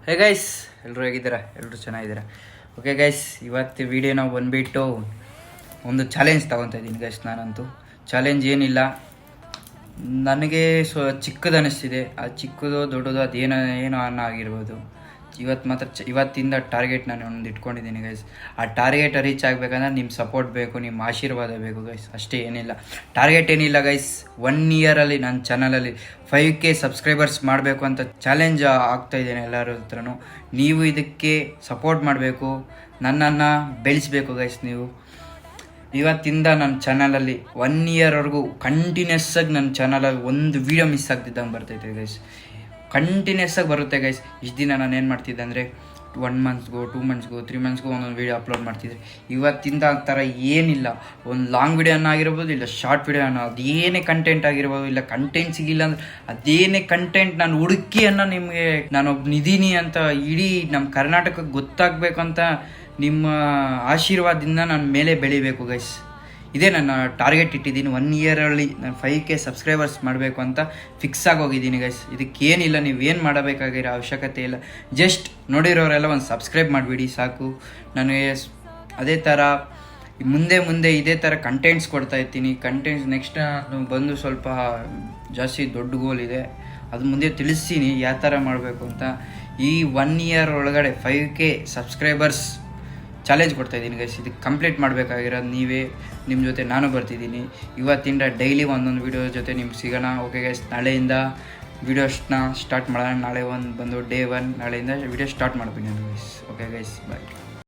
Hey guys, ಎಲ್ಲರೂ ಹೇಗಿದ್ದೀರಾ? ಎಲ್ಲರೂ ಚೆನ್ನಾಗಿದ್ದೀರಾ? ಓಕೆ ಗೈಸ್, ಇವತ್ತು ವಿಡಿಯೋ ನಾವು ಬಂದುಬಿಟ್ಟು ಒಂದು ಚಾಲೆಂಜ್ ತೊಗೊತಾ ಇದ್ದೀನಿ ಗೈಸ್. ನಾನಂತೂ ಚಾಲೆಂಜ್ ಏನಿಲ್ಲ, ನನಗೆ ಚಿಕ್ಕದು ಅನ್ನಿಸ್ತಿದೆ. ಅದು ಚಿಕ್ಕದು ದೊಡ್ಡದು ಅದೇನೋ ಆಗಿರ್ಬೋದು. ಇವತ್ತು ಮಾತ್ರ ಇವತ್ತಿಂದ ಟಾರ್ಗೆಟ್ ನಾನು ಒಂದು ಇಟ್ಕೊಂಡಿದ್ದೀನಿ ಗೈಸ್. ಆ ಟಾರ್ಗೆಟ್ ರೀಚ್ ಆಗಬೇಕಂದ್ರೆ ನಿಮ್ಮ ಸಪೋರ್ಟ್ ಬೇಕು, ನಿಮ್ಮ ಆಶೀರ್ವಾದ ಬೇಕು ಗೈಸ್. ಅಷ್ಟೇ, ಏನಿಲ್ಲ, ಟಾರ್ಗೆಟ್ ಏನಿಲ್ಲ ಗೈಸ್. 1 ಇಯರಲ್ಲಿ ನನ್ನ ಚಾನಲಲ್ಲಿ 5K ಸಬ್ಸ್ಕ್ರೈಬರ್ಸ್ ಮಾಡಬೇಕು ಅಂತ ಚಾಲೆಂಜ್ ಆಗ್ತಾಯಿದ್ದೇನೆ ಎಲ್ಲರ ಹತ್ರನೂ. ನೀವು ಇದಕ್ಕೆ ಸಪೋರ್ಟ್ ಮಾಡಬೇಕು, ನನ್ನನ್ನು ಬೆಳೆಸಬೇಕು ಗೈಸ್. ನೀವು ಇವತ್ತಿಂದ ನನ್ನ ಚಾನಲಲ್ಲಿ 1 ಇಯರ್ವರೆಗೂ ಕಂಟಿನ್ಯೂಸ್ ಆಗಿ ನನ್ನ ಚಾನಲಲ್ಲಿ ಒಂದು ವೀಡಿಯೋ ಮಿಸ್ ಆಗ್ತಿದ್ದಂಗೆ ಬರ್ತೈತೆ ಗೈಸ್. ಕಂಟಿನ್ಯೂಸ್ ಆಗಿ ಬರುತ್ತೆ ಗೈಸ್. ಇಷ್ಟು ದಿನ ನಾನು ಏನು ಮಾಡ್ತಿದ್ದೆ ಅಂದರೆ 1 ಮಂತ್ಸ್ಗೋ 2 ಮಂತ್ಸ್ಗೋ 3 ಮಂತ್ಸ್ಗೋ ಒಂದೊಂದು ವೀಡಿಯೋ ಅಪ್ಲೋಡ್ ಮಾಡ್ತಿದ್ದೆ. ಇವತ್ತಿಂದ ಆ ಥರ ಏನಿಲ್ಲ. ಒಂದು ಲಾಂಗ್ ವೀಡಿಯೋನ ಆಗಿರ್ಬೋದು, ಇಲ್ಲ ಶಾರ್ಟ್ ವೀಡಿಯೋನ, ಅದೇನೇ ಕಂಟೆಂಟ್ ಆಗಿರ್ಬೋದು, ಇಲ್ಲ ಕಂಟೆಂಟ್ ಸಿಗಿಲ್ಲ ಅಂದ್ರೆ ಅದೇನೇ ಕಂಟೆಂಟ್ ನಾನು ಹುಡುಕಿ ನಿಮಗೆ ನಾನೊಬ್ಬನಿದ್ದೀನಿ ಅಂತ ಇಡೀ ನಮ್ಮ ಕರ್ನಾಟಕಕ್ಕೆ ಗೊತ್ತಾಗಬೇಕಂತ ನಿಮ್ಮ ಆಶೀರ್ವಾದದಿಂದ ನಾನು ಮೇಲೆ ಬೆಳಿಬೇಕು ಗೈಸ್. ಇದೇ ನನ್ನ ಟಾರ್ಗೆಟ್ ಇಟ್ಟಿದ್ದೀನಿ. 1 ಇಯರಲ್ಲಿ ನಾನು 5K ಸಬ್ಸ್ಕ್ರೈಬರ್ಸ್ ಮಾಡಬೇಕು ಅಂತ ಫಿಕ್ಸ್ ಆಗೋಗಿದ್ದೀನಿ ಗೈಸ್. ಇದಕ್ಕೇನಿಲ್ಲ, ನೀವೇನು ಮಾಡಬೇಕಾಗಿರೋ ಅವಶ್ಯಕತೆ ಇಲ್ಲ. ಜಸ್ಟ್ ನೋಡಿರೋರೆಲ್ಲ ಒಂದು ಸಬ್ಸ್ಕ್ರೈಬ್ ಮಾಡಿಬಿಡಿ ಸಾಕು. ನನಗೆ ಅದೇ ಥರ ಮುಂದೆ ಇದೇ ಥರ ಕಂಟೆಂಟ್ಸ್ ಕೊಡ್ತಾಯಿರ್ತೀನಿ. ಕಂಟೆಂಟ್ಸ್ ನೆಕ್ಸ್ಟ್ ಬಂದು ಸ್ವಲ್ಪ ಜಾಸ್ತಿ ದೊಡ್ಡ ಗೋಲ್ ಇದೆ, ಅದು ಮುಂದೆ ತಿಳಿಸ್ತೀನಿ ಯಾವ ಥರ ಮಾಡಬೇಕು ಅಂತ. ಈ 1 ಇಯರ್ ಒಳಗಡೆ 5K ಸಬ್ಸ್ಕ್ರೈಬರ್ಸ್ ಚಾಲೆಂಜ್ ಕೊಡ್ತಾಯಿದ್ದೀನಿ ಗೈಸ್. ಇದಕ್ಕೆ ಕಂಪ್ಲೀಟ್ ಮಾಡಬೇಕಾಗಿರೋದು ನೀವೇ. ನಿಮ್ಮ ಜೊತೆ ನಾನು ಬರ್ತಿದ್ದೀನಿ. ಇವತ್ತಿಂದ ಡೈಲಿ ಒಂದೊಂದು ವೀಡಿಯೋ ಜೊತೆ ನಿಮ್ಗೆ ಸಿಗೋಣ. ಓಕೆ ಗೈಸ್, ನಾಳೆಯಿಂದ ವೀಡಿಯೋಸ್ನ ಸ್ಟಾರ್ಟ್ ಮಾಡೋಣ. ನಾಳೆ ಬಂದು ಡೇ 1, ನಾಳೆಯಿಂದ ವೀಡಿಯೋ ಸ್ಟಾರ್ಟ್ ಮಾಡ್ತೀನಿ ಗೈಸ್. ಓಕೆ ಗೈಸ್, ಬಾಯ್.